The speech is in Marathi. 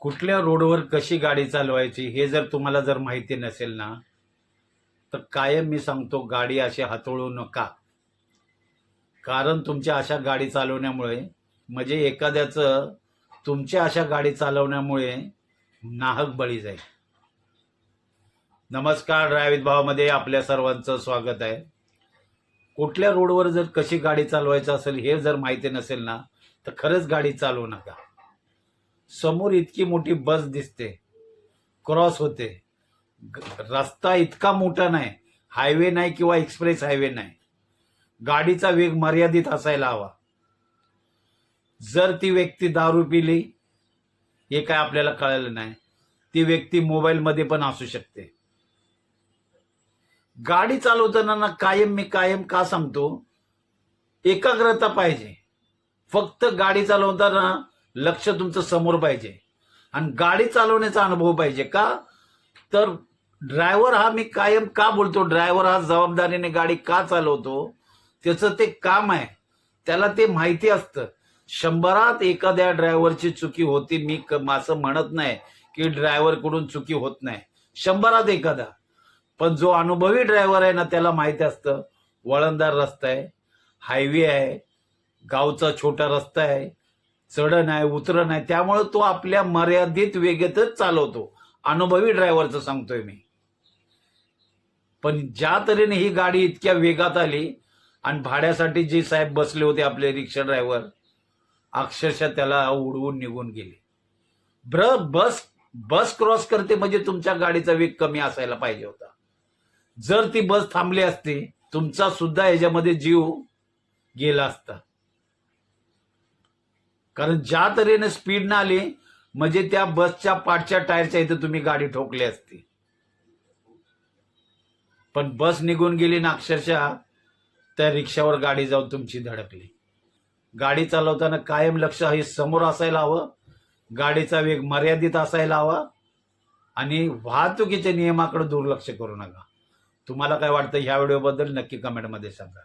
कुठल्या रोडवर कशी गाडी चालवायची हे जर तुम्हाला माहिती नसेल ना, तर कायम मी सांगतो गाडी अशी हाताळू नका. कारण तुमच्या अशा गाडी चालवण्यामुळे म्हणजे एखाद्याचं तुमच्या अशा गाडी चालवण्यामुळे नाहक बळी जाईल. नमस्कार, ड्रायव्हिंग भावामध्ये आपल्या सर्वांचं स्वागत आहे. कुठल्या रोडवर जर कशी गाडी चालवायचं असेल हे जर माहिती नसेल ना, तर खरंच गाडी चालवू नका. समोर इतकी मोठी बस दिसते, क्रॉस होते, रस्ता इतका मोठा नाही, हायवे नाही किंवा एक्सप्रेस हायवे नाही, गाडीचा वेग मर्यादित असायला हवा. जर ती व्यक्ती दारू पिली हे काय आपल्याला कळलं नाही, ती व्यक्ती मोबाईलमध्ये पण असू शकते. गाडी चालवताना ना मी कायम का सांगतो, एकाग्रता पाहिजे. फक्त गाडी चालवताना लक्ष तुमचं समोर पाहिजे आणि गाडी चालवण्याचा अनुभव पाहिजे. का तर ड्रायव्हर हा, मी कायम का बोलतो, ड्रायव्हर हा जबाबदारीने गाडी का चालवतो, त्याचं ते काम आहे, त्याला ते माहिती असतं. 100त एखाद्या ड्रायव्हरची चुकी होती, मी असं म्हणत नाही की ड्रायव्हर कडून चुकी होत नाही, 100त एखादा. पण जो अनुभवी ड्रायव्हर आहे ना, त्याला माहिती असतं वळणदार रस्ता आहे, हायवे आहे, गावचा छोटा रस्ता आहे, चढण आहे, उतरण आहे, त्यामुळे तो आपल्या मर्यादित वेगातच चालवतो. अनुभवी ड्रायव्हरचं सांगतोय मी. पण ज्या तऱ्हेने ही गाडी इतक्या वेगात आली आणि भाड्यासाठी जे साहेब बसले होते आपले रिक्षा ड्रायव्हर, अक्षरशः त्याला उडवून निघून गेले. बस क्रॉस करते म्हणजे तुमच्या गाडीचा वेग कमी असायला पाहिजे होता. जर ती बस थांबली असती, तुमचा सुद्धा याच्यामध्ये जीव गेला असता. कारण ज्या तऱ्हेने स्पीड न आली म्हणजे त्या बसच्या पाठच्या टायरच्या इथे तुम्ही गाडी ठोकली असती. पण बस निघून गेली ना, अक्षरशः त्या रिक्षावर गाडी जाऊन तुमची धडकली. गाडी चालवताना कायम लक्ष हे समोर असायला हवं, गाडीचा वेग मर्यादित असायला हवा आणि वाहतुकीच्या नियमाकडे दुर्लक्ष करू नका. तुम्हाला काय वाटतं ह्या व्हिडिओबद्दल नक्की कमेंटमध्ये सांगा.